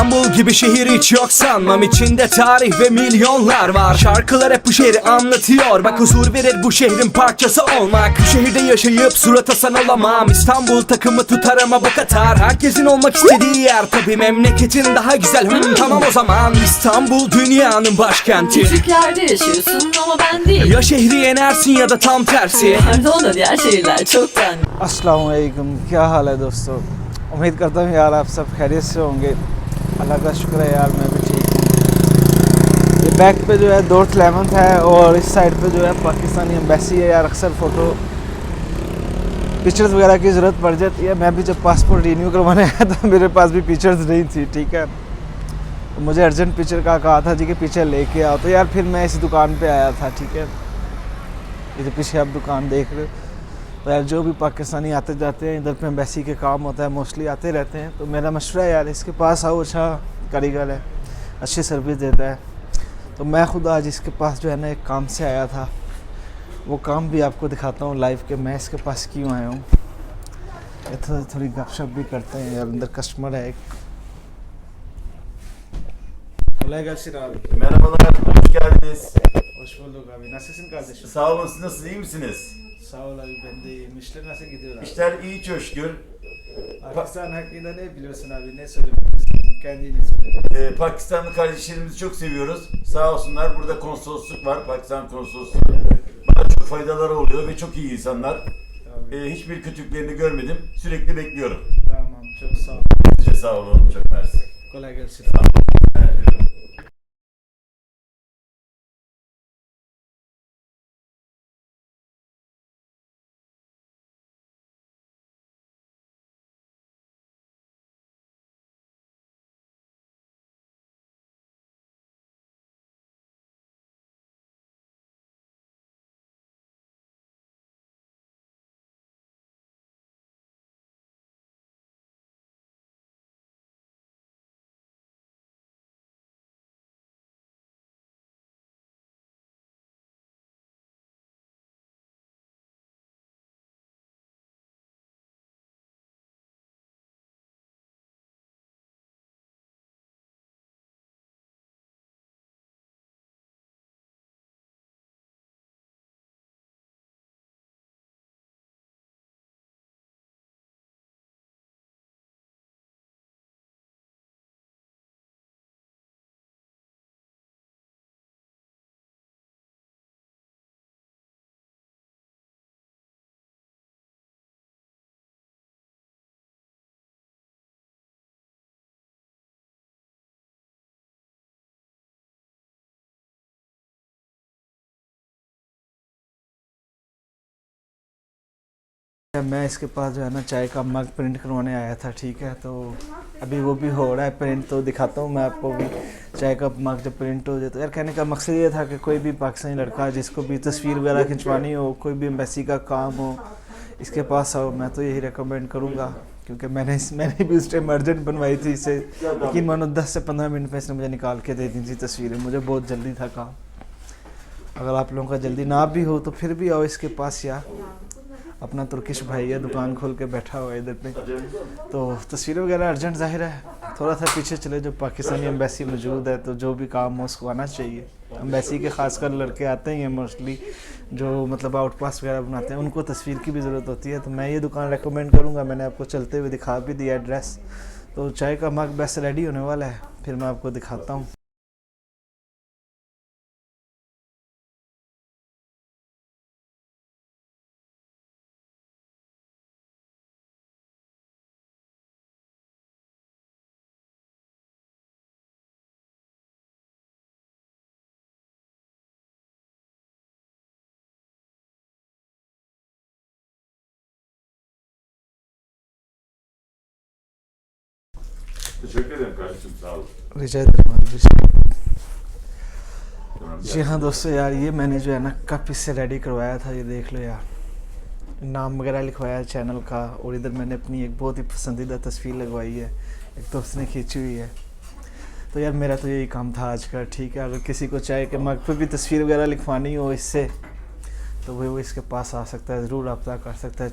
İstanbul gibi şehir hiç yok sanmam, içinde tarih ve milyonlar var. Şarkılar hep bu şehri anlatıyor, bak huzur verir bu şehrin parçası olmak. Bu şehirde yaşayıp surat asan olamam, İstanbul takımı tutar ama bu Katar. Herkesin olmak istediği yer, tabi memleketin daha güzel. Tamam o zaman, İstanbul dünyanın başkenti. Küçük yerde yaşıyorsun ama ben değil. Ya şehri yenersin ya da tam tersi. Pardon da diğer şehirler çoktan. अस्सलाम वालेकुम, क्या हाल है दोस्तों। उम्मीद करता हूँ यार आप सब खैरियत से होंगे। अल्लाह का शुक्र है यार मैं भी ठीक हूँ। ये बैक पे जो है डॉर्थ लेमंथ है और इस साइड पे जो है पाकिस्तानी एम्बेसी है यार। अक्सर फ़ोटो पिक्चर्स वगैरह की ज़रूरत पड़ जाती है। मैं भी जब पासपोर्ट रिन्यू करवाने आया था मेरे पास भी पिक्चर्स नहीं थी, ठीक है। तो मुझे अर्जेंट पिक्चर का कहा था जी कि पिक्चर लेके आओ, तो यार फिर मैं इस दुकान पे आया था, ठीक है। ये जो पीछे आप दुकान देख रहे हो, तो यार जो भी पाकिस्तानी आते जाते हैं इधर पे एम्बेसी के काम होता है, मोस्टली आते रहते हैं। तो मेरा मशवरा है यार इसके पास आओ, अच्छा कारीगर है, अच्छी सर्विस देता है। तो मैं खुद आज इसके पास जो है ना एक काम से आया था, वो काम भी आपको दिखाता हूँ लाइव के मैं इसके पास क्यों आया हूँ। थोड़ी गपशप भी करते हैं यार, अंदर कस्टमर है एक। Merhabalar, hoş geldiniz. Hoş bulduk abi. Nasılsın kardeşim? Sağ olun, siz nasılsınız, iyi misiniz? Sağ ol abi, ben de iyiyim. İşler nasıl gidiyor abi? İşler iyi çok şükür. Pakistan hakkında ne biliyorsun abi? Ne söylemek kendini söyle. Pakistanlı kardeşlerimizi çok seviyoruz. Sağ olsunlar, burada konsolosluk var, Pakistan konsolosluğu. Bana çok faydaları oluyor ve çok iyi insanlar. Hiçbir kötülüklerini görmedim, sürekli bekliyorum. Tamam, çok sağ ol. Size sağ olun, çok mersi. Kolay gelsin. मैं इसके पास जो है ना चाय का मग print करवाने आया था, ठीक है। तो अभी वो भी हो रहा है प्रिंट, तो दिखाता हूँ मैं आपको भी चाय का मग जब प्रिंट हो जाए। तो यार कहने का मकसद ये था कि कोई भी पाकिस्तानी लड़का जिसको भी तस्वीर वगैरह खिंचवानी हो, कोई भी एम्बेसी का काम हो, इसके पास आओ। मैं तो यही रिकमेंड करूँगा, क्योंकि मैंने भी उस टाइम अर्जेंट बनवाई थी इसे, लेकिन मानो 10 से 15 मिनट में इसने मुझे निकाल के दे दी थी तस्वीरें। मुझे बहुत जल्दी था काम। अगर आप लोगों का जल्दी ना भी हो तो फिर भी आओ इसके पास यार। अपना तुर्किश भाई है, दुकान खोल के बैठा हुआ है इधर पे। तो तस्वीरें वगैरह अर्जेंट ज़ाहिर है, थोड़ा सा पीछे चले जो पाकिस्तानी एम्बेसी मौजूद है, तो जो भी काम हो उसको आना चाहिए। एम्बेसी के खासकर लड़के आते ही हैं मोस्टली, जो मतलब आउट पास वगैरह बनाते हैं, उनको तस्वीर की भी ज़रूरत होती है। तो मैं ये दुकान रेकमेंड करूँगा। मैंने आपको चलते हुए दिखा भी दिया एड्रेस। तो चाय का मग बस रेडी होने वाला है, फिर मैं आपको दिखाता हूँ। Teşekkür ederim kardeşim, sağ olun. Richa ederim। जी हाँ दोस्तों, यार ये मैंने जो है ना कप इससे रेडी करवाया था, ये देख लो यार, नाम वगैरह लिखवाया चैनल का। और इधर मैंने अपनी एक बहुत ही पसंदीदा तस्वीर लगवाई है, एक दोस्त ने खींची हुई है। तो यार मेरा तो यही काम था आज का, ठीक है। अगर किसी को चाहे कि मग पे भी तस्वीर वगैरह लिखवानी हो इससे, तो वो इसके पास आ सकता है, ज़रूर रब्ता कर सकता है।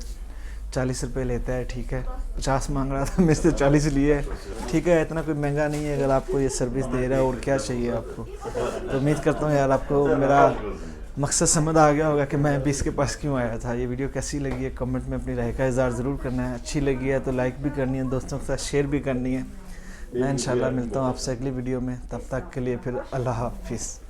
40 रुपये लेता है, ठीक है, 50 मांग रहा था, मेरे से 40 लिए है, ठीक है, इतना कोई महंगा नहीं है अगर आपको ये सर्विस दे रहा है, और क्या चाहिए आपको। तो उम्मीद करता हूँ यार आपको मेरा मकसद समझ आ गया होगा कि मैं भी इसके पास क्यों आया था। ये वीडियो कैसी लगी है कमेंट में अपनी राय का इज़हार ज़रूर करना है, अच्छी लगी है तो लाइक भी करनी है, दोस्तों के साथ शेयर भी करनी है। मैं इंशाल्लाह मिलता हूँ आपसे अगली वीडियो में, तब तक के लिए फिर अल्लाह हाफिज़।